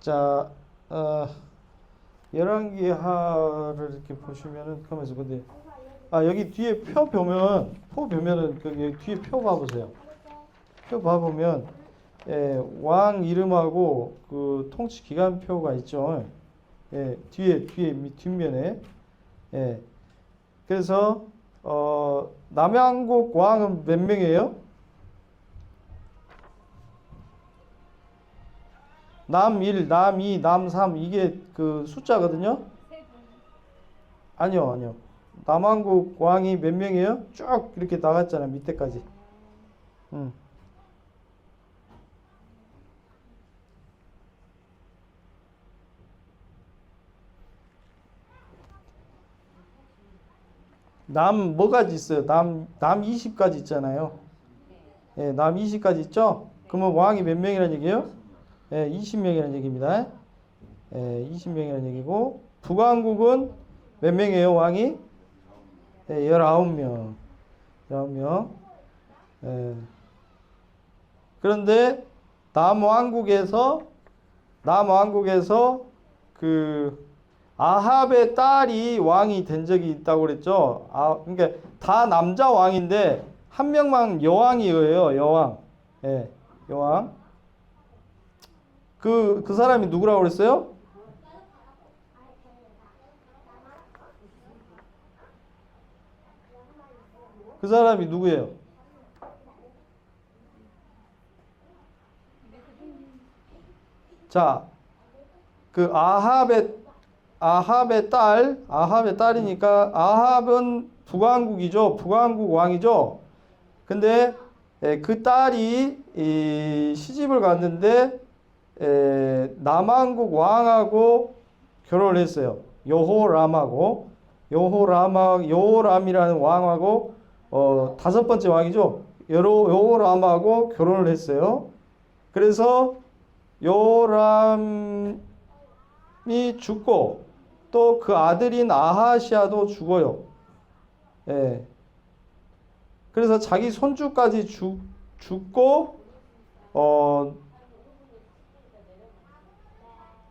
자, 열왕기하를 이렇게 보시면은 가면서 근데 여기 뒤에 포 벼면은 여기 뒤에 표 봐보세요. 표 봐보면 왕 이름하고 그 통치 기간표가 있죠. 뒤에 뒷면에. 그래서 남양국 왕은 몇 명이에요? 남 1, 남 2, 남 3 이게 그 숫자거든요. 아니요. 남한국 왕이 몇 명이에요? 쭉 이렇게 나갔잖아요. 밑에까지. 남 뭐까지 있어요? 남 20까지 있잖아요. 남 20까지 있죠? 그러면 왕이 몇 명이라는 얘기예요? 20명이라는 얘기입니다. 20명이라는 얘기고 북왕국은 몇 명이에요, 왕이? 19명. 19명. 그런데 남왕국에서 그 아합의 딸이 왕이 된 적이 있다고 그랬죠. 그러니까 다 남자 왕인데 한 명만 여왕이에요. 여왕. 여왕. 그 사람이 누구라고 그랬어요? 그 사람이 누구예요? 자, 그 아합의 딸이니까 아합은 북왕국이죠. 북왕국 왕이죠. 근데 그 딸이 시집을 갔는데 남왕국 왕하고 결혼을 했어요. 여호람이라는 왕하고 다섯 번째 왕이죠. 여호람하고 결혼을 했어요. 그래서 여호람이 죽고 또 그 아들인 아하시아도 죽어요. 그래서 자기 손주까지 죽고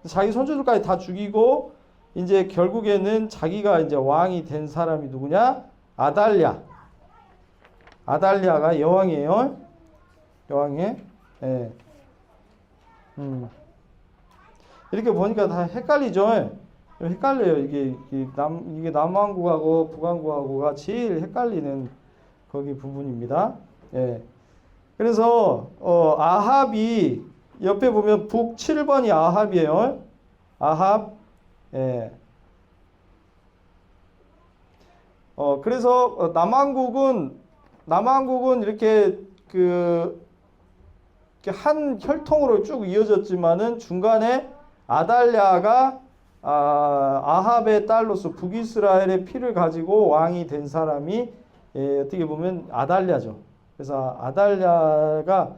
자기 손주들까지 다 죽이고 이제 결국에는 자기가 이제 왕이 된 사람이 누구냐? 아달랴가 여왕이에요. 여왕이에요. 이렇게 보니까 다 헷갈리죠. 헷갈려요. 이게 남왕국하고 북왕국하고가 제일 헷갈리는 거기 부분입니다. 그래서 아합이 옆에 보면 북 7번이 아합이에요. 아합. 그래서 남왕국은 이렇게 한 혈통으로 쭉 이어졌지만은 중간에 아달랴가 아합의 딸로서 북이스라엘의 피를 가지고 왕이 된 사람이 어떻게 보면 아달랴죠. 그래서 아달랴가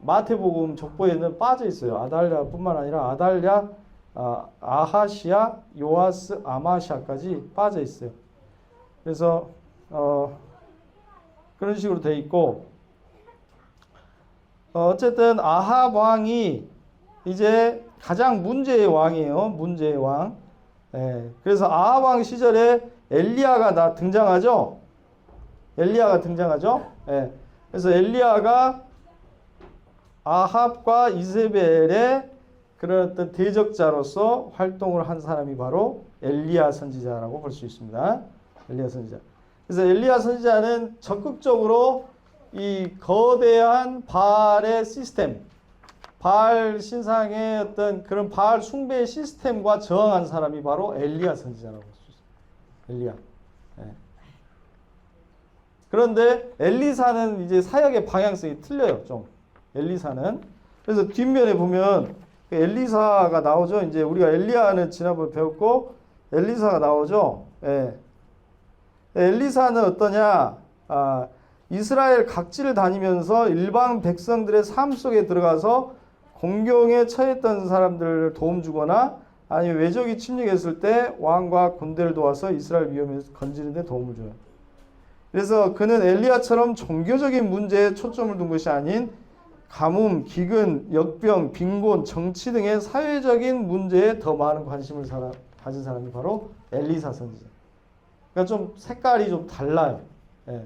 마태복음 족보에는 빠져 있어요. 아달랴뿐만 아니라 아달랴, 아하시아, 요아스, 아마시아까지 빠져 있어요. 그래서 그런 식으로 돼 있고 어쨌든 아합 왕이 이제 가장 문제의 왕이에요. 문제의 왕. 그래서 아합 왕 시절에 엘리야가 등장하죠. 그래서 엘리야가 아합과 이세벨의 그런 어떤 대적자로서 활동을 한 사람이 바로 엘리야 선지자라고 볼 수 있습니다. 엘리야 선지자. 그래서 엘리야 선지자는 적극적으로 이 거대한 바알의 시스템, 바알 신상의 어떤 그런 바알 숭배의 시스템과 저항한 사람이 바로 엘리야 선지자라고 볼 수 있습니다. 엘리야. 그런데 엘리사는 이제 사역의 방향성이 틀려요, 좀. 엘리사는. 그래서 뒷면에 보면 엘리사가 나오죠. 이제 우리가 엘리야는 지난번에 배웠고 엘리사가 나오죠. 엘리사는 어떠냐? 이스라엘 각지를 다니면서 일반 백성들의 삶 속에 들어가서 공경에 처했던 사람들을 도움 주거나 아니면 외적이 침략했을 때 왕과 군대를 도와서 이스라엘 위험에서 건지는 데 도움을 줘요. 그래서 그는 엘리야처럼 종교적인 문제에 초점을 둔 것이 아닌 가뭄, 기근, 역병, 빈곤, 정치 등의 사회적인 문제에 더 많은 관심을 가진 사람이 바로 엘리사 선지자. 그러니까 좀 색깔이 좀 달라요. 예.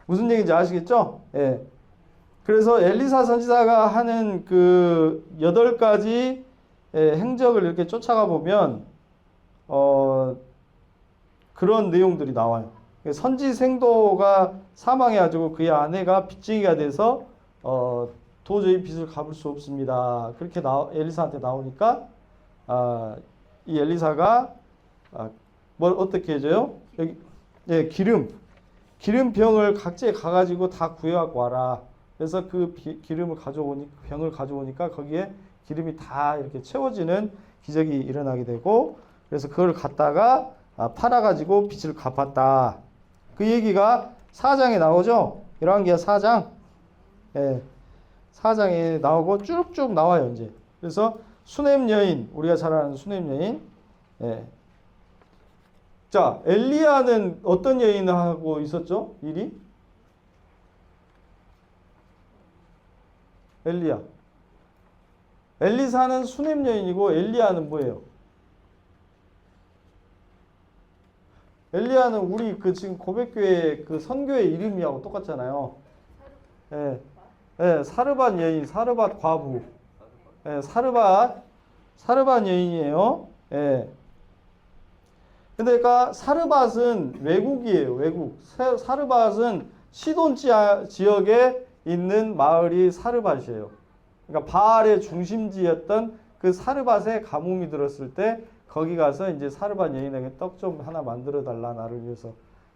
무슨 얘기인지 아시겠죠? 예. 그래서 엘리사 선지자가 하는 그 8가지 행적을 이렇게 쫓아가 보면 그런 내용들이 나와요. 선지 생도가 사망해가지고 그의 아내가 빚쟁이가 돼서 도저히 빚을 갚을 수 없습니다. 그렇게 엘리사한테 나오니까 이 엘리사가 뭘 어떻게 해줘요? 여기 기름병을 각지에 가가지고 다 구해갖고 와라. 그래서 그 기름을 병을 가져오니까 거기에 기름이 다 이렇게 채워지는 기적이 일어나게 되고, 그래서 그걸 갖다가 팔아가지고 빚을 갚았다. 그 얘기가 4장에 나오죠. 열왕기하 4장. 예, 4장에 나오고 쭉쭉 나와요, 이제. 그래서 수넴 여인, 우리가 잘 아는 수넴 여인. 예. 자, 엘리야는 어떤 여인을 하고 있었죠? 일이? 엘리야. 엘리사는 수넴 여인이고 엘리야는 뭐예요? 엘리야는 우리 그 지금 고백교회 그 선교의 이름이하고 똑같잖아요. 예, 예, 사르밧 여인, 사르밧 과부. 예, 사르밧 여인이에요. 예. 근데 그러니까 사르밧은 외국이에요, 외국. 사르밧은 시돈 지역에 있는 마을이 사르밧이에요. 그러니까 바알의 중심지였던 그 사르밧에 가뭄이 들었을 때 거기 가서 이제 사르밧 여인에게 떡 좀 하나 만들어 달라, 나를 위해서.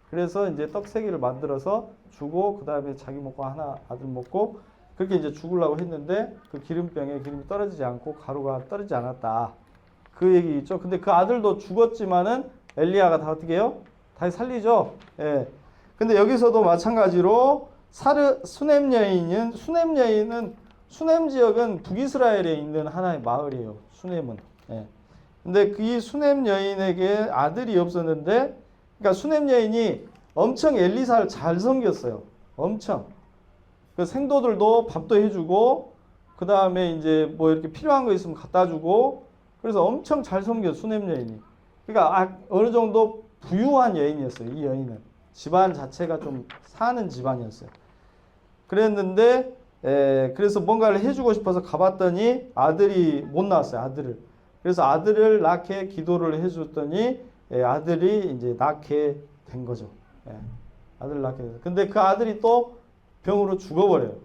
그래서 이제 떡 3개를 만들어서 주고, 그 다음에 자기 먹고 하나 아들 먹고, 그렇게 이제 죽으려고 했는데 그 기름병에 기름이 떨어지지 않고 가루가 떨어지지 않았다. 그 얘기 있죠. 근데 그 아들도 죽었지만은 엘리야가 다 어떻게 해요? 다시 살리죠. 예. 근데 여기서도 마찬가지로 수넴 여인은 수넴 지역은 북이스라엘에 있는 하나의 마을이에요. 수넴은. 예. 근데 이 수넴 여인에게 아들이 없었는데, 그러니까 수넴 여인이 엄청 엘리사를 잘 섬겼어요. 엄청. 그 생도들도 밥도 해주고, 그 다음에 이제 뭐 이렇게 필요한 거 있으면 갖다 주고, 그래서 엄청 잘 섬겨, 수넴 여인이. 그러니까 어느 정도 부유한 여인이었어요, 이 여인은. 집안 자체가 좀 사는 집안이었어요. 그랬는데, 그래서 뭔가를 해주고 싶어서 가봤더니 아들이 못 낳았어요, 아들을. 그래서 아들을 낳게 기도를 해줬더니 아들이 이제 낳게 된 거죠. 아들을 낳게 돼서. 근데 그 아들이 또 병으로 죽어버려요.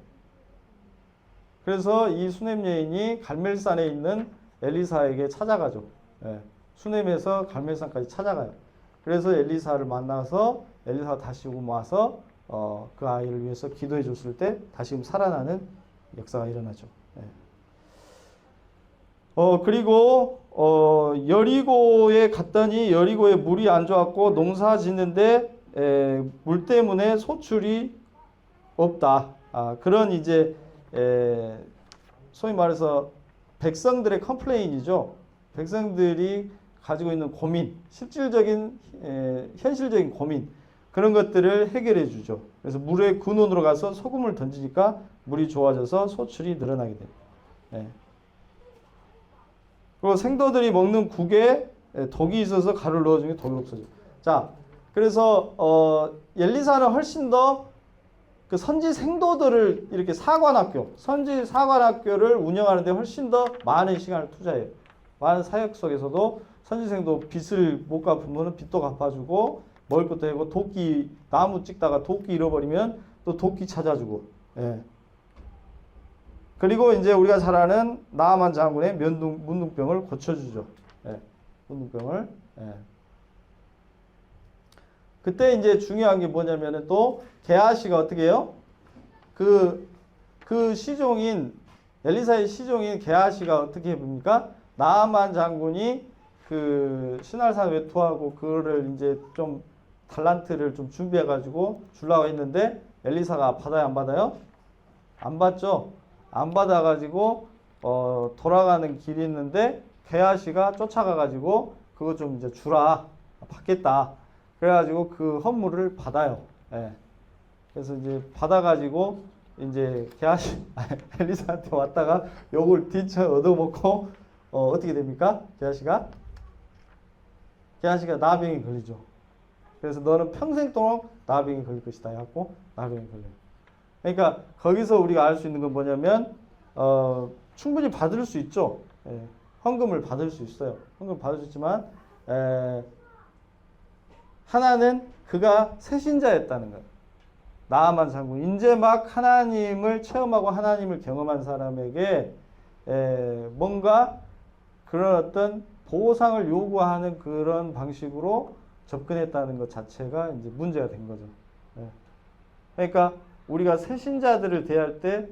그래서 이 수넴 여인이 갈멜산에 있는 엘리사에게 찾아가죠. 수넴에서 갈멜산까지 찾아가요. 그래서 엘리사를 만나서 엘리사가 다시 와서 그 아이를 위해서 기도해 줬을 때 다시금 살아나는 역사가 일어나죠. 그리고 여리고에 갔더니 여리고에 물이 안 좋았고 농사 짓는데 물 때문에 소출이 없다. 그런 이제 소위 말해서 백성들의 컴플레인이죠. 백성들이 가지고 있는 고민, 실질적인 현실적인 고민, 그런 것들을 해결해 주죠. 그래서 물의 근원으로 가서 소금을 던지니까 물이 좋아져서 소출이 늘어나게 돼요. 그리고 생도들이 먹는 국에 독이 있어서 가루를 넣어주면 독이 없어져요. 자, 그래서 엘리사는 훨씬 더 그 선지 생도들을 이렇게 선지 사관학교를 운영하는데 훨씬 더 많은 시간을 투자해요. 많은 사역 속에서도 선지 생도 빚을 못 갚으면 빚도 갚아주고, 먹을 것도 하고, 나무 찍다가 도끼 잃어버리면 또 도끼 찾아주고. 그리고 이제 우리가 잘 아는 나아만 장군의 문둥병을 고쳐주죠. 문둥병을. 그때 이제 중요한 게 뭐냐면은 또 게하시가 어떻게 해요? 그 시종인 엘리사의 시종인 게하시가 어떻게 해봅니까? 나아만 장군이 그 신할산 외투하고 그거를 이제 좀 달란트를 좀 준비해가지고 주려고 했는데 엘리사가 받아요, 안 받아요? 안 받죠. 안 받아가지고 돌아가는 길이 있는데 게하시가 쫓아가가지고 그거 좀 이제 주라, 받겠다. 그래가지고 그 헌물을 받아요. 그래서 이제 받아가지고 이제 게하시 엘리사한테 왔다가 욕을 뒤쳐 얻어먹고 어떻게 됩니까? 게하시가 나병이 걸리죠. 그래서 너는 평생 동안 나병이 걸릴 것이다 해갖고 나병이 걸려요. 그러니까 거기서 우리가 알 수 있는 건 뭐냐면 충분히 받을 수 있죠. 예, 헌금을 받을 수 있어요. 헌금 받을 수 있지만 하나는 그가 새신자였다는 거예요. 나아만 장군. 이제 막 하나님을 체험하고 하나님을 경험한 사람에게 뭔가 그런 어떤 보상을 요구하는 그런 방식으로 접근했다는 것 자체가 이제 문제가 된 거죠. 그러니까 우리가 새신자들을 대할 때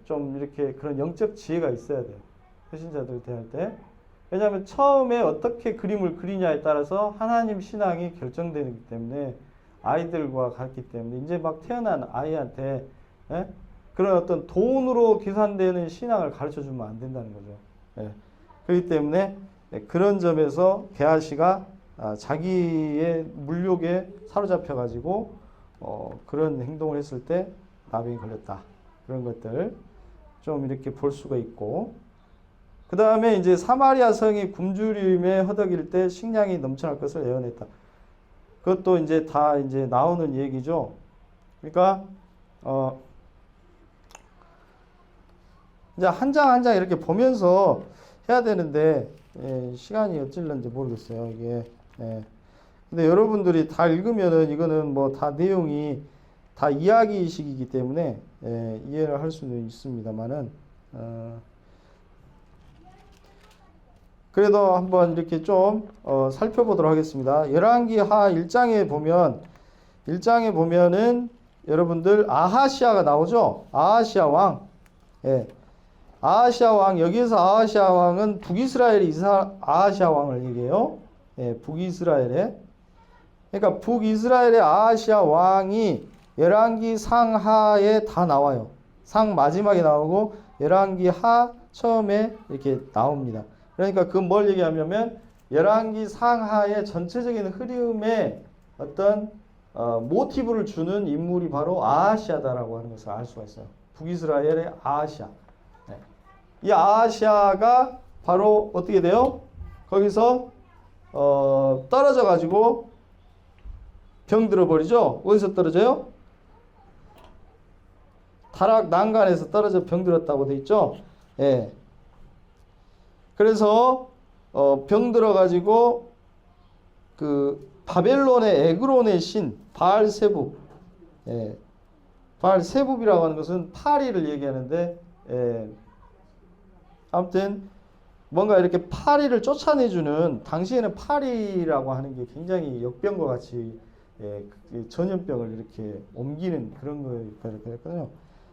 좀 이렇게 그런 영적 지혜가 있어야 돼요. 새신자들을 대할 때. 왜냐하면 처음에 어떻게 그림을 그리냐에 따라서 하나님 신앙이 결정되기 때문에 아이들과 같기 때문에 이제 막 태어난 아이한테 그런 어떤 돈으로 계산되는 신앙을 가르쳐주면 안 된다는 거죠. 그렇기 때문에 그런 점에서 게하시가 자기의 물욕에 사로잡혀 가지고 그런 행동을 했을 때 나병이 걸렸다. 그런 것들 좀 이렇게 볼 수가 있고, 그 다음에 이제 사마리아 성이 굶주림에 허덕일 때 식량이 넘쳐날 것을 예언했다. 그것도 이제 다 이제 나오는 얘기죠. 그러니까 이제 한 장 한 장 이렇게 보면서 해야 되는데 시간이 어찔런지 모르겠어요. 이게. 근데 여러분들이 다 읽으면은 이거는 뭐 다 내용이 다 이야기식이기 때문에 이해를 할 수는 있습니다만은 그래도 한번 이렇게 좀 살펴보도록 하겠습니다. 열왕기하 1장에 보면은 여러분들 아하시아가 나오죠. 아하시아 왕. 아하시아 왕, 여기에서 아하시아 왕은 북이스라엘의 아하시아 왕을 얘기해요. 북이스라엘에. 그러니까 북이스라엘의 아하시아 왕이 열왕기 상하에 다 나와요. 상 마지막에 나오고 열왕기 하 처음에 이렇게 나옵니다. 그러니까 그 뭘 얘기하냐면 열왕기 상하의 전체적인 흐름에 어떤 모티브를 주는 인물이 바로 아하시아다라고 하는 것을 알 수가 있어요. 북이스라엘의 아하시아. 이 아하시아가 바로 어떻게 돼요? 거기서 떨어져 가지고 병들어 버리죠. 어디서 떨어져요? 타락 난간에서 떨어져 병들었다고 돼 있죠. 그래서 병들어 가지고 그 바벨론의 에그론의 신 바알세붑, 바알세붑이라고 하는 것은 파리를 얘기하는데, 아무튼 뭔가 이렇게 파리를 쫓아내주는, 당시에는 파리라고 하는 게 굉장히 역병과 같이 전염병을 이렇게 옮기는 그런 거였거든요.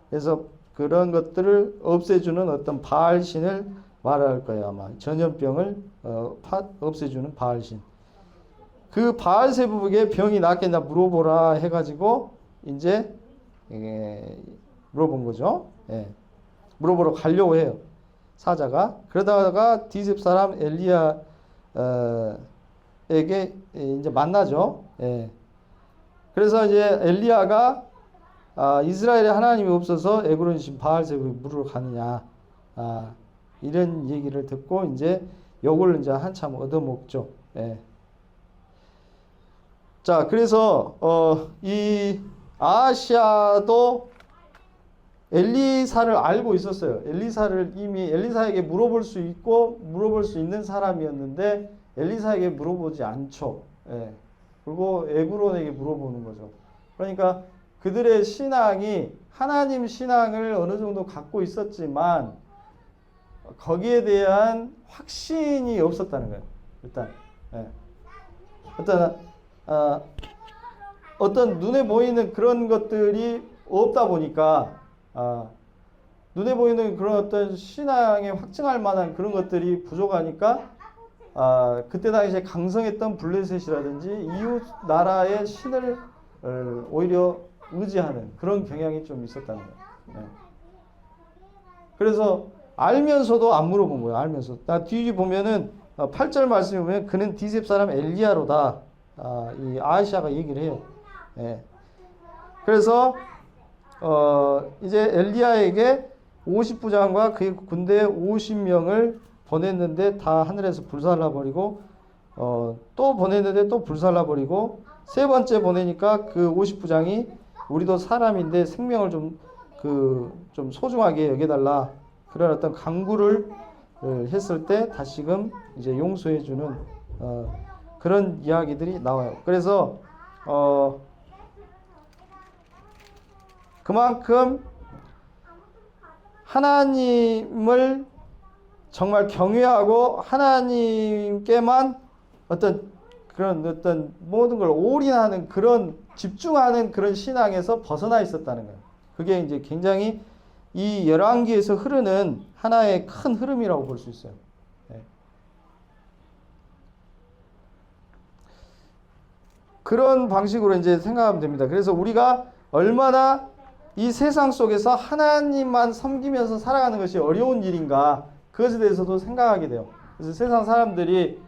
그래서 그런 것들을 없애주는 어떤 바알신을 말할 거예요. 아마 전염병을 없애주는 바알신. 그 바알세붑에게 병이 낫겠냐 물어보라 해가지고 이제 물어본 거죠. 물어보러 가려고 해요. 사자가. 그러다가 디셉 사람 엘리야에게 이제 만나죠. 그래서 이제 엘리야가 이스라엘에 하나님이 없어서 에그론 신 바알세붑 물으러 가느냐, 이런 얘기를 듣고 이제 욕을 이제 한참 얻어먹죠. 자, 그래서 이 아하시아도 엘리사를 알고 있었어요. 엘리사를 이미 엘리사에게 물어볼 수 있고 물어볼 수 있는 사람이었는데 엘리사에게 물어보지 않죠. 그리고 에그론에게 물어보는 거죠. 그러니까 그들의 신앙이 하나님 신앙을 어느 정도 갖고 있었지만 거기에 대한 확신이 없었다는 거예요. 일단 어떤 눈에 보이는 그런 것들이 없다 보니까 눈에 보이는 그런 어떤 신앙에 확증할 만한 그런 것들이 부족하니까 그때 당시에 강성했던 블레셋이라든지 이웃 나라의 신을 오히려 의지하는 그런 경향이 좀 있었다는 거예요. 그래서 알면서도 안 물어본 거예요. 알면서. 뒤에 보면은 8절 말씀에 보면 그는 디셉 사람 엘리야로다. 이 아하시아가 얘기를 해요. 그래서 이제 엘리야에게 50부장과 그의 군대 50명을 보냈는데 다 하늘에서 불살라버리고 또 보냈는데 또 불살라버리고 세 번째 보내니까 그 50부장이 우리도 사람인데 생명을 좀 소중하게 여겨달라 그런 어떤 강구를 했을 때 다시금 이제 용서해주는 그런 이야기들이 나와요. 그래서 그만큼 하나님을 정말 경외하고 하나님께만 어떤 모든 걸 올인하는 그런 집중하는 그런 신앙에서 벗어나 있었다는 거예요. 그게 이제 굉장히 이 열왕기에서 흐르는 하나의 큰 흐름이라고 볼 수 있어요. 네. 그런 방식으로 이제 생각하면 됩니다. 그래서 우리가 얼마나 이 세상 속에서 하나님만 섬기면서 살아가는 것이 어려운 일인가 그것에 대해서도 생각하게 돼요. 그래서 세상 사람들이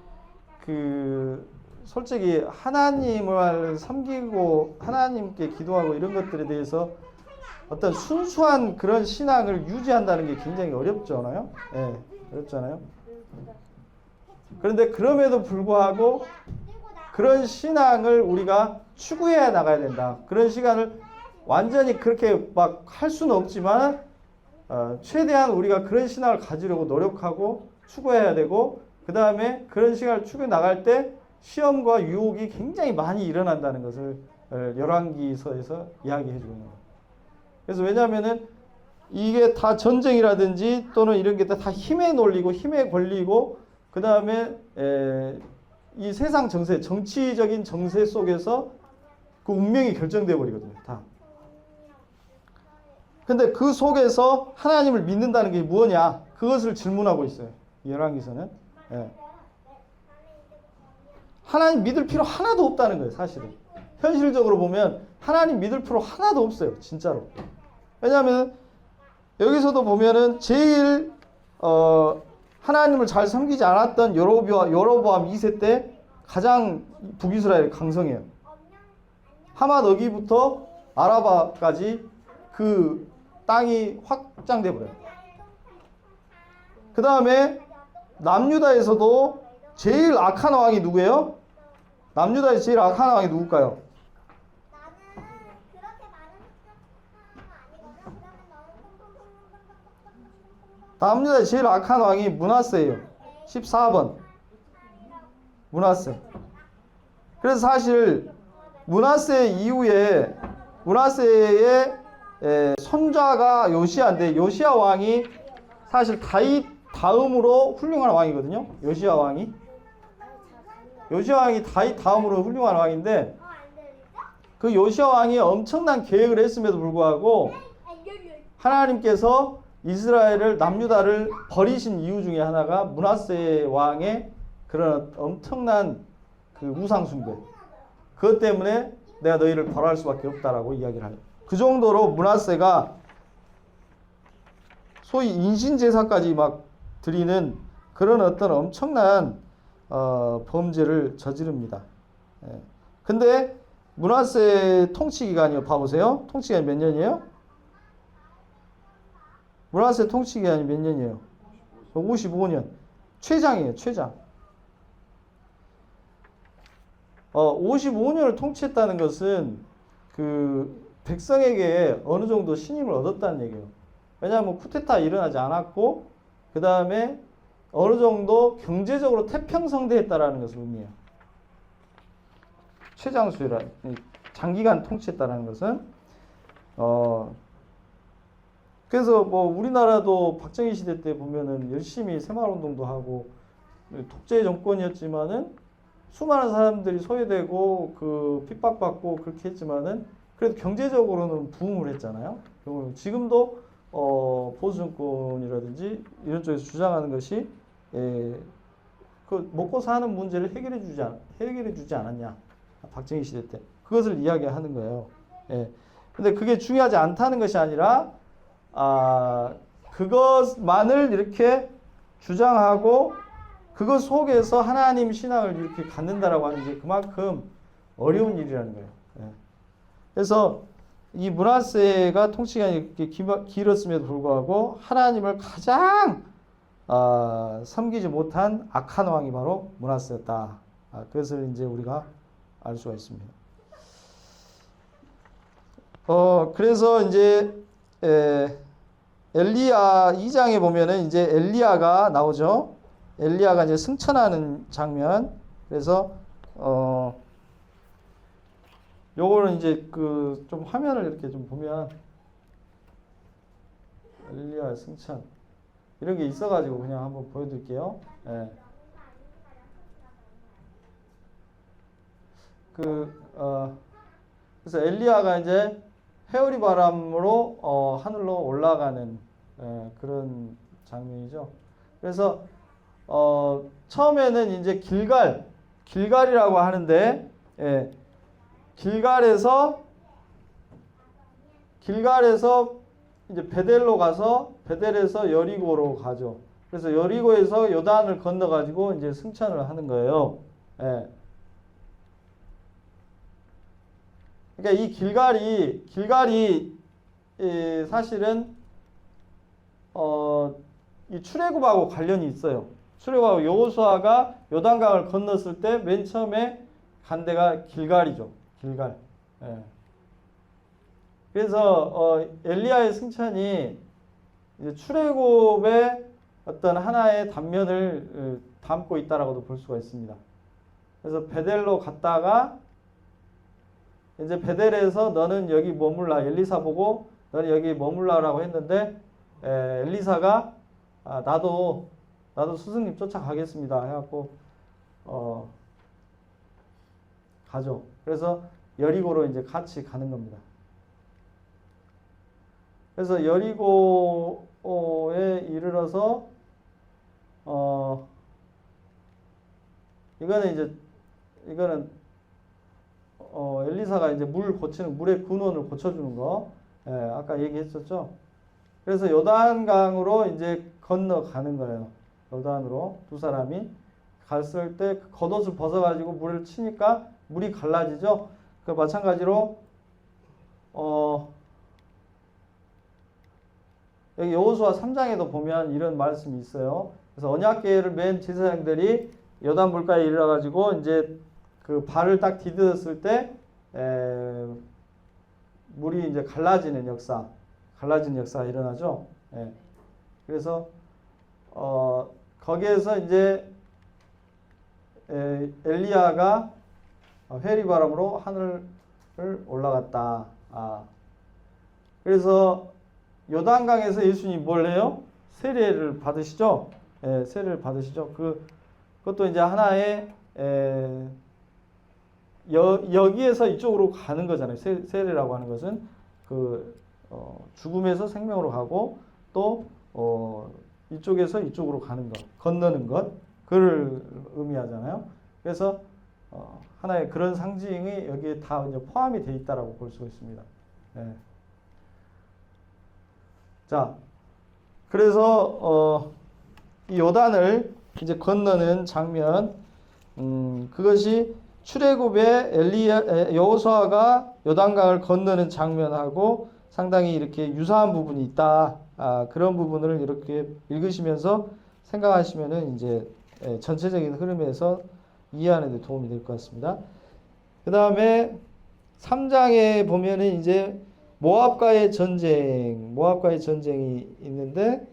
솔직히 하나님을 섬기고 하나님께 기도하고 이런 것들에 대해서 어떤 순수한 그런 신앙을 유지한다는 게 굉장히 어렵잖아요. 네, 어렵잖아요. 그런데 그럼에도 불구하고 그런 신앙을 우리가 추구해 나가야 된다. 그런 시간을 완전히 그렇게 막 할 수는 없지만 최대한 우리가 그런 신앙을 가지려고 노력하고 추구해야 되고 그 다음에 그런 시간을 추구해 나갈 때 시험과 유혹이 굉장히 많이 일어난다는 것을 열왕기서에서 이야기해 주는 거예요. 그래서 왜냐하면은 이게 다 전쟁이라든지 또는 이런 게 다 힘에 놀리고 힘에 걸리고 그 다음에 이 세상 정세, 정치적인 정세 속에서 그 운명이 결정되어 버리거든요. 다. 근데 그 속에서 하나님을 믿는다는 게 뭐냐? 그것을 질문하고 있어요. 열왕기서는. 예. 하나님 믿을 필요 하나도 없다는 거예요. 사실은. 현실적으로 보면 하나님 믿을 필요 하나도 없어요. 진짜로. 왜냐하면 여기서도 보면은 제일 하나님을 잘 섬기지 않았던 여로보암 2세 때 가장 북이스라엘이 강성해요. 하맛 어기부터 아라바까지 그 땅이 확장돼 버려요. 그 다음에 남유다에서도 제일 악한 왕이 누구예요? 남유다에서 제일 악한 왕이 누굴까요? 남유다에서 제일 악한 왕이 므낫세예요. 14번. 므낫세. 그래서 사실 므낫세 이후에 므낫세의 손자가 요시야인데 요시야 왕이 사실 다윗 다음으로 훌륭한 왕이거든요. 요시야 왕이 다윗 다음으로 훌륭한 왕인데 그 요시야 왕이 엄청난 계획을 했음에도 불구하고 하나님께서 이스라엘을 남유다를 버리신 이유 중에 하나가 므낫세 왕의 그런 엄청난 그 우상 숭배 그것 때문에 내가 너희를 벌할 수밖에 없다라고 이야기를 해요. 그 정도로 므낫세가 소위 인신제사까지 막 드리는 그런 어떤 엄청난 범죄를 저지릅니다. 예. 근데 므낫세 통치 기간이요. 봐보세요. 통치 기간이 몇 년이에요? 므낫세 통치 기간이 몇 년이에요? 55년. 최장이에요. 최장. 55년을 통치했다는 것은 그 백성에게 어느 정도 신임을 얻었다는 얘기예요. 왜냐하면 쿠데타 일어나지 않았고 그 다음에 어느 정도 경제적으로 태평성대했다라는 것을 의미해요. 최장수라 장기간 통치했다라는 것은 그래서 뭐 우리나라도 박정희 시대 때 보면은 열심히 새마을운동도 하고 독재 정권이었지만은 수많은 사람들이 소외되고 그 핍박받고 그렇게 했지만은 그래도 경제적으로는 부흥을 했잖아요. 지금도 보수 정권이라든지 이런 쪽에서 주장하는 것이 그 먹고 사는 문제를 해결해 주지 않았냐. 박정희 시대 때 그것을 이야기하는 거예요. 근데 그게 중요하지 않다는 것이 아니라 그것만을 이렇게 주장하고 그것 속에서 하나님 신앙을 이렇게 갖는다라고 하는 게 그만큼 어려운 일이라는 거예요. 그래서 이 므낫세가 통치기간이 이렇게 길었음에도 불구하고 하나님을 가장 섬기지 못한 악한 왕이 바로 므낫세였다. 그것을 이제 우리가 알 수가 있습니다. 그래서 이제 엘리야 2장에 보면은 이제 엘리야가 나오죠. 엘리야가 이제 승천하는 장면. 그래서 요거는 이제 그 좀 화면을 이렇게 좀 보면 엘리야 승천 이런 게 있어가지고 그냥 한번 보여드릴게요. 예. 그래서 엘리야가 이제 회오리 바람으로 하늘로 올라가는 그런 장면이죠. 그래서 처음에는 이제 길갈이라고 하는데 길갈에서 이제 베델로 가서 베델에서 여리고로 가죠. 그래서 여리고에서 요단을 건너 가지고 이제 승천을 하는 거예요. 그러니까 이 길갈이 사실은 이 출애굽하고 관련이 있어요. 출애굽하고 여호수아가 요단강을 건넜을 때 맨 처음에 간 데가 길갈이죠. 길갈. 그래서 엘리야의 승천이 이제 출애굽의 어떤 하나의 단면을 담고 있다라고도 볼 수가 있습니다. 그래서 베델로 갔다가 이제 베델에서 너는 여기 머물라. 엘리사 보고 너는 여기 머물라라고 했는데 엘리사가 나도 스승님 쫓아가겠습니다 해갖고 가죠. 그래서 여리고로 이제 같이 가는 겁니다. 그래서 여리고에 이르러서 이거는 엘리사가 이제 물의 근원을 고쳐주는 거, 아까 얘기했었죠. 그래서 요단강으로 이제 건너가는 거예요. 요단으로 두 사람이 갔을 때 겉옷을 벗어가지고 물을 치니까 물이 갈라지죠. 그 마찬가지로 여기 여호수아 3장에도 보면 이런 말씀이 있어요. 그래서 언약궤를 맨 제사장들이 요단 물가에 이르러가지고 이제 그 발을 딱 디뎠을 때 물이 이제 갈라지는 역사가 일어나죠. 그래서 거기에서 이제 엘리야가 회리바람으로 하늘을 올라갔다. 그래서 요단강에서 예수님이 뭘 해요? 세례를 받으시죠. 세례를 받으시죠. 그것도 이제 하나의 여기에서 이쪽으로 가는 거잖아요. 세례라고 하는 것은 죽음에서 생명으로 가고 또 이쪽에서 이쪽으로 가는 것, 건너는 것, 그를 의미하잖아요. 그래서 하나의 그런 상징이 여기에 다 이제 포함이 되어 있다라고 볼 수가 있습니다. 자, 그래서 이 요단을 이제 건너는 장면, 그것이 출애굽의 여호수아가 요단강을 건너는 장면하고 상당히 이렇게 유사한 부분이 있다. 그런 부분을 이렇게 읽으시면서 생각하시면은 이제 전체적인 흐름에서 이해하는 데 도움이 될 것 같습니다. 그 다음에 3장에 보면은 이제 모압과의 전쟁이 있는데,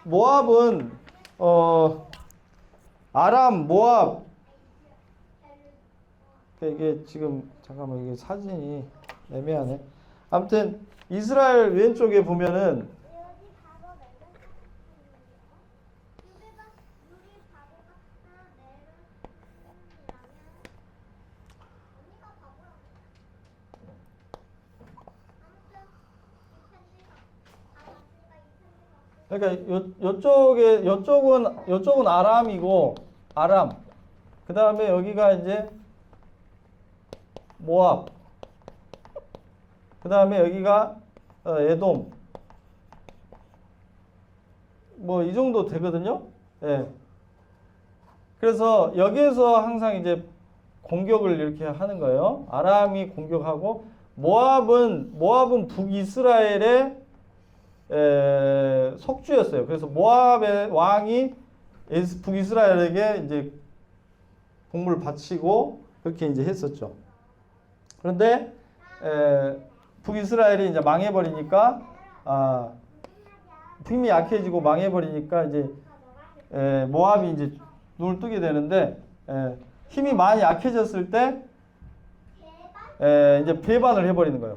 모압은 아람, 모압, 이게 지금 잠깐만 이게 사진이 애매하네. 아무튼 이스라엘 왼쪽에 보면은 그러니까 요쪽은 아람이고 아람. 그 다음에 여기가 이제 모압. 그 다음에 여기가 에돔. 뭐 이 정도 되거든요. 그래서 여기에서 항상 이제 공격을 이렇게 하는 거예요. 아람이 공격하고 모압은 북이스라엘의 속주였어요. 그래서 모압의 왕이 북이스라엘에게 이제 공물을 바치고 그렇게 이제 했었죠. 그런데 북이스라엘이 이제 망해버리니까 힘이 약해지고 망해버리니까 이제 모압이 이제 눈을 뜨게 되는데 힘이 많이 약해졌을 때 이제 배반을 해버리는 거예요.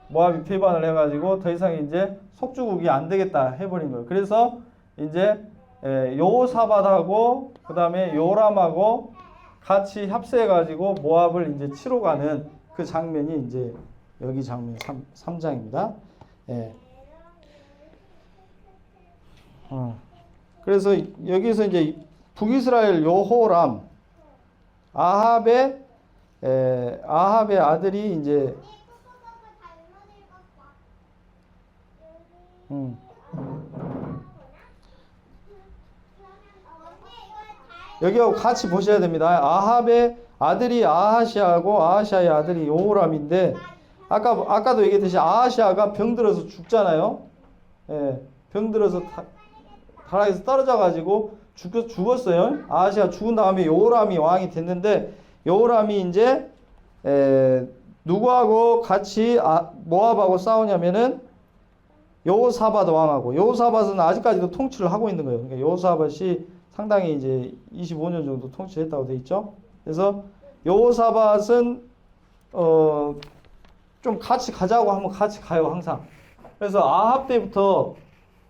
모압이 배반을 해가지고 더 이상 이제 속주국이 안 되겠다 해버린 거예요. 그래서 이제 여호사밧하고 그 다음에 요람하고 같이 협세해가지고 모압을 이제 치러 가는 그 장면이 이제 여기 장면 3장입니다. 예. 그래서 여기서 이제 북이스라엘 여호람 아합의 아들이 이제 여기하고 같이 보셔야 됩니다. 아합의 아들이 아하시아고 아하시아의 아들이 여호람인데 아까도 얘기했듯이 아하시아가 병들어서 죽잖아요. 예, 병들어서 타락에서 떨어져 가지고 죽었어요. 아하시아 죽은 다음에 여호람이 왕이 됐는데 여호람이 이제 누구하고 같이 모압하고 싸우냐면은 여호사밧 왕하고, 여호사밧은 아직까지도 통치를 하고 있는 거예요. 그러니까 여호사밧이 상당히 이제 25년 정도 통치했다고 돼 있죠. 그래서 여호사밧은 좀 같이 가자고 하면 같이 가요, 항상. 그래서 아합 때부터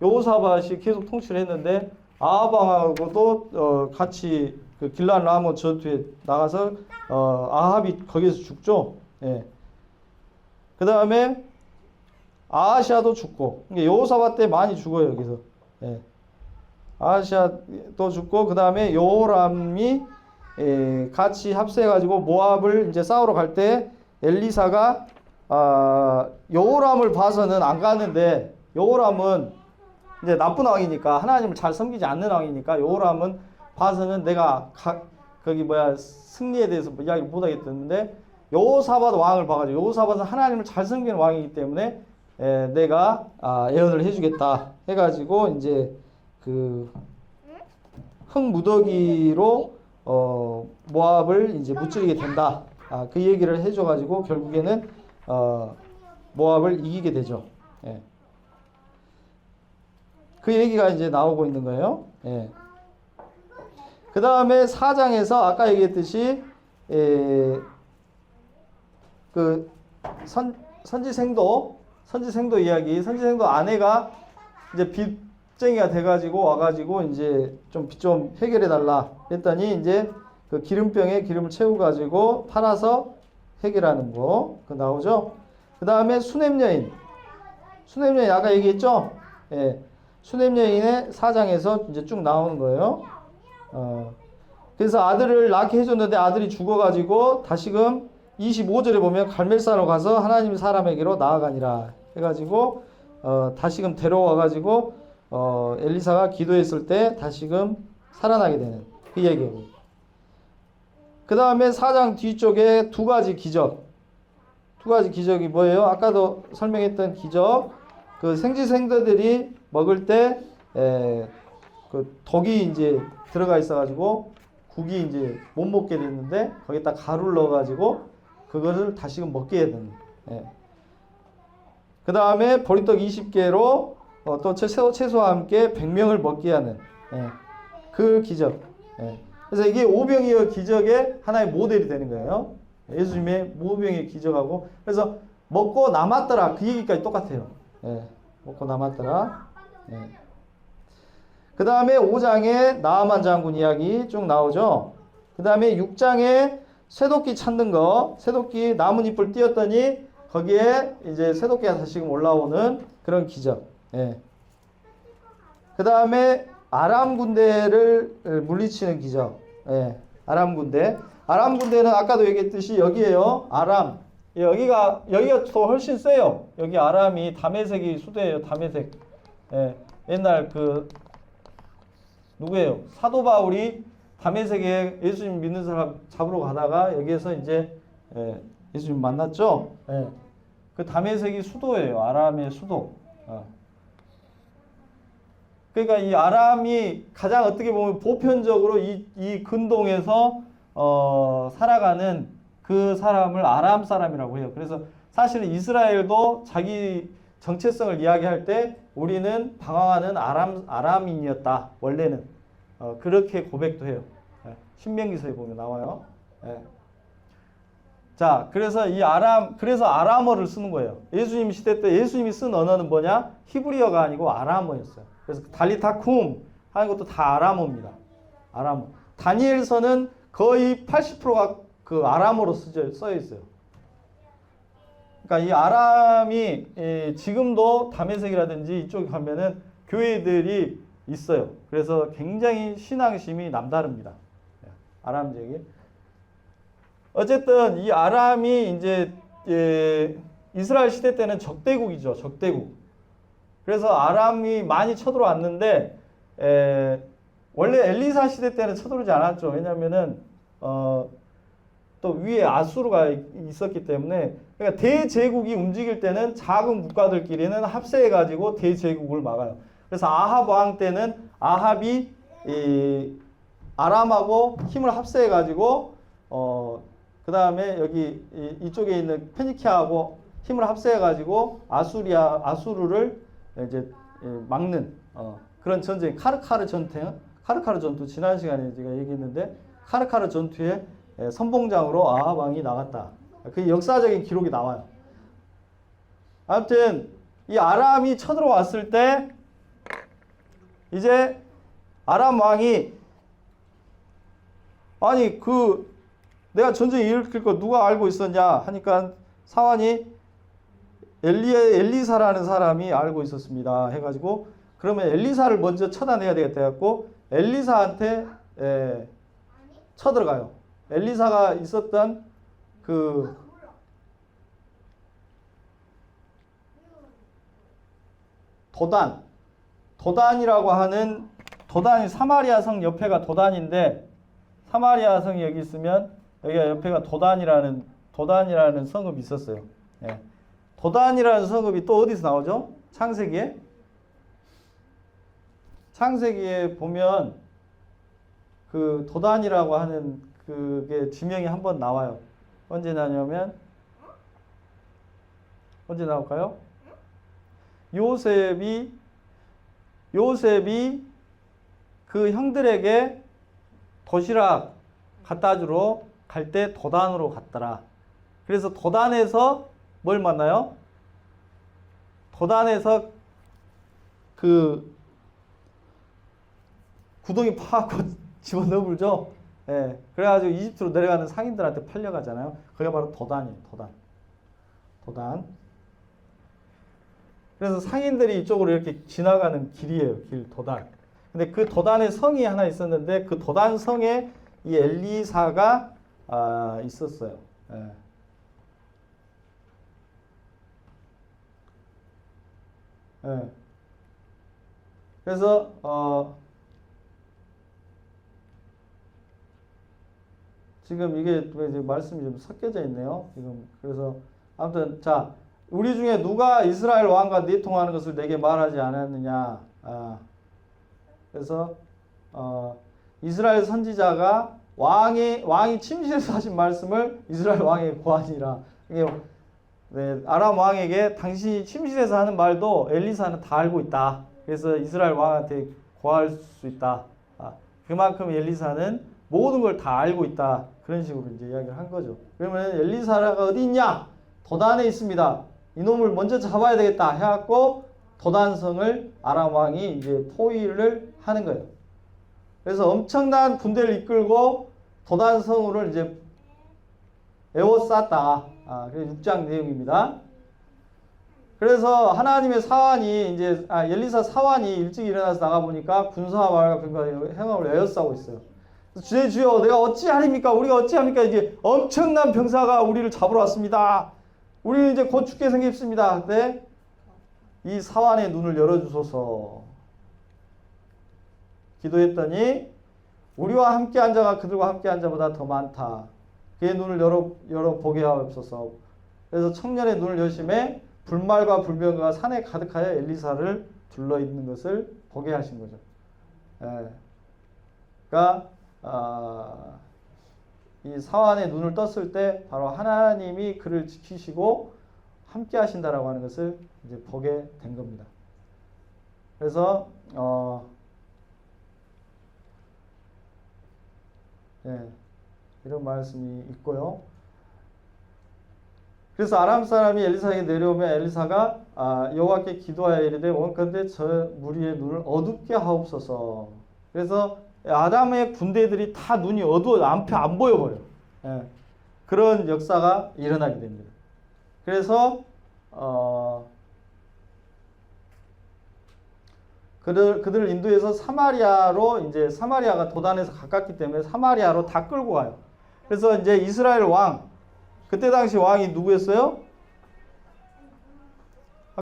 여호사밧이 계속 통치를 했는데 아합 왕하고도 같이 그 길란 라모 전투에 나가서 아합이 거기서 죽죠. 예. 그 다음에 아하시아도 죽고, 여호사밧 때 많이 죽어요, 여기서. 예. 아하시아도 죽고, 그 다음에 여호람이 같이 합세해가지고 모압을 이제 싸우러 갈 때 엘리사가 여호람을 봐서는 안 가는데, 여호람은 이제 나쁜 왕이니까, 하나님을 잘 섬기지 않는 왕이니까 여호람은 봐서는 내가 승리에 대해서 이야기를 못 하겠다는데, 여호사밧 왕을 봐가지고, 여호사밧은 하나님을 잘 섬기는 왕이기 때문에 내가 예언을 해주겠다 해가지고 이제 그 흙무더기로 모압을 이제 무찌르게 된다. 그 얘기를 해줘가지고 결국에는 모압을 이기게 되죠. 예. 그 얘기가 이제 나오고 있는 거예요. 예. 그 다음에 4장에서 아까 얘기했듯이 그 선지생도 이야기, 선지생도 아내가 이제 빚쟁이가 돼가지고 와가지고 이제 좀 해결해 달라 했더니 이제 그 기름병에 기름을 채워가지고 팔아서 해결하는 거, 그 나오죠. 그 다음에 수냄 여인 아까 얘기했죠. 예, 수냄 여인의 4장에서 이제 쭉 나오는 거예요. 그래서 아들을 낳게 해줬는데 아들이 죽어가지고 다시금 25절에 보면 갈멜산으로 가서 하나님 사람에게로 나아가니라 해가지고 다시금 데려와가지고 엘리사가 기도했을 때 다시금 살아나게 되는 그 얘기예요. 그 다음에 4장 뒤쪽에 두 가지 기적이 뭐예요? 아까도 설명했던 기적, 그 생지생도들이 먹을 때 그 독이 이제 들어가 있어가지고 국이 이제 못 먹게 됐는데 거기다 가루를 넣어가지고 그것을 다시금 먹게 해야 되는. 예. 그 다음에 보리떡 20개로 또 채소와 함께 100명을 먹게 하는 그 기적. 예. 그래서 이게 오병이어 기적의 하나의 모델이 되는 거예요. 예수님의 오병이어 기적하고. 그래서 먹고 남았더라 그 얘기까지 똑같아요. 예. 먹고 남았더라. 예. 그 다음에 5장에 나아만 장군 이야기 쭉 나오죠. 그 다음에 6장에 쇠도끼 찾는 거, 쇠도끼 나뭇잎을 띄었더니 거기에 이제 쇠도끼가 다시금 올라오는 그런 기적. 예. 그 다음에 아람 군대를 물리치는 기적. 예. 아람 군대는 아까도 얘기했듯이 여기에요. 아람. 여기가 더 훨씬 세요. 여기 아람이 다메섹이 수도예요. 다메섹. 예. 옛날 누구예요? 사도 바울이 다메섹에 예수님 믿는 사람 잡으러 가다가 여기에서 이제 예수님 만났죠. 그 다메섹이 수도예요. 아람의 수도. 그러니까 이 아람이 가장 어떻게 보면 보편적으로 이 근동에서 살아가는 그 사람을 아람 사람이라고 해요. 그래서 사실은 이스라엘도 자기 정체성을 이야기할 때 우리는 방황하는 아람인이었다. 원래는 그렇게 고백도 해요. 신명기서에 보면 나와요. 자, 그래서 그래서 아람어를 쓰는 거예요. 예수님 시대 때 예수님이 쓴 언어는 뭐냐? 히브리어가 아니고 아람어였어요. 그래서 달리타쿰 하는 것도 다 아람어입니다. 아람어. 다니엘서는 거의 80%가 그 아람어로 써 있어요. 그러니까 이 아람이 지금도 다메섹이라든지 이쪽에 가면은 교회들이 있어요. 그래서 굉장히 신앙심이 남다릅니다. 아람 지역이. 어쨌든 이 아람이 이제 이스라엘 시대 때는 적대국이죠. 적대국. 그래서 아람이 많이 쳐들어왔는데 원래 엘리사 시대 때는 쳐들어오지 않았죠. 왜냐하면은 또 위에 아수르가 있었기 때문에, 그러니까 대제국이 움직일 때는 작은 국가들끼리는 합세해가지고 대제국을 막아요. 그래서 아합 왕 때는 아합이 아람하고 힘을 합세해가지고 그 다음에 여기 이쪽에 있는 페니키아하고 힘을 합세해가지고 아수르를 이제 막는 그런 전쟁, 카르카르 전투 지난 시간에 제가 얘기했는데 카르카르 전투에 선봉장으로 아합 왕이 나갔다. 그 역사적인 기록이 나와요. 아무튼 이 아람이 쳐들어왔을 때 이제 아람 왕이 아니 내가 전쟁 일으킬 거 누가 알고 있었냐 하니까 사환이 엘리사라는 사람이 알고 있었습니다 해가지고 그러면 엘리사를 먼저 쳐다내야 되겠다 해갖고 엘리사한테 쳐들어가요. 엘리사가 있었던 그 도단이라고 하는 도단이 사마리아 성 옆에가 도단인데 사마리아 성이 여기 있으면 여기가 옆에가 도단이라는 성읍이 있었어요. 도단이라는 성읍이 또 어디서 나오죠? 창세기에 보면 그 도단이라고 하는 그게 지명이 한번 나와요. 언제 나오냐면 언제 나올까요? 요셉이 그 형들에게 도시락 갖다 주러 갈 때 도단으로 갔더라. 그래서 도단에서 뭘 만나요? 도단에서 그 구덩이 파고 집어넣어불죠. 그래가지고 이집트로 내려가는 상인들한테 팔려가잖아요. 그게 바로 도단이에요. 도단. 그래서 상인들이 이쪽으로 이렇게 지나가는 길이에요. 도단. 근데 그 도단에 성이 하나 있었는데 그 도단 성에 이 엘리사가 있었어요. 그래서 지금 이게 말씀이 좀 섞여져 있네요. 지금 그래서 아무튼 자 우리 중에 누가 이스라엘 왕과 내통하는 것을 내게 말하지 않았느냐. 그래서 이스라엘 선지자가 왕이 침실에서 하신 말씀을 이스라엘 왕에게 고하니라. 아람 왕에게 당신이 침실에서 하는 말도 엘리사는 다 알고 있다. 그래서 이스라엘 왕한테 고할 수 있다. 그만큼 엘리사는 모든 걸 다 알고 있다. 그런 식으로 이제 이야기를 한 거죠. 그러면 엘리사가 어디 있냐? 도단에 있습니다. 이놈을 먼저 잡아야 되겠다 해갖고 도단성을 아람 왕이 이제 포위를 하는 거예요. 그래서 엄청난 군대를 이끌고 도단성을 이제 에워쌌다. 그게 6장 내용입니다. 그래서 하나님의 사환이 이제 엘리사 사환이 일찍 일어나서 나가 보니까 군사와 말과 병거가 행함을 에워싸고 있어요. 주의 주여 내가 어찌하리입니까? 우리가 어찌합니까? 이게 엄청난 병사가 우리를 잡으러 왔습니다. 우리는 이제 곧 죽게 생겼습니다. 근데 이 사환의 눈을 열어주소서 기도했더니 우리와 함께 한 자가 그들과 함께 한 자보다 더 많다. 그의 눈을 열어 보게 하옵소서. 그래서 청년의 눈을 여심해 불말과 불병거가 산에 가득하여 엘리사를 둘러 있는 것을 보게 하신 거죠. 예. 그러니까 이 사환의 눈을 떴을 때 바로 하나님이 그를 지키시고 함께 하신다라고 하는 것을 이제 보게 된 겁니다. 그래서 예, 이런 말씀이 있고요. 그래서 아람 사람이 엘리사에게 내려오면 엘리사가 여호와께 기도하여 이르되 원컨대 저 무리의 눈을 어둡게 하옵소서. 그래서 아담의 군대들이 다 눈이 어두워 안 보여버려. 예, 그런 역사가 일어나게 됩니다. 그래서 그들을 인도해서 사마리아로 이제 사마리아가 도단에서 가깝기 때문에 사마리아로 다 끌고 가요. 그래서 이제 이스라엘 왕 그때 당시 왕이 누구였어요?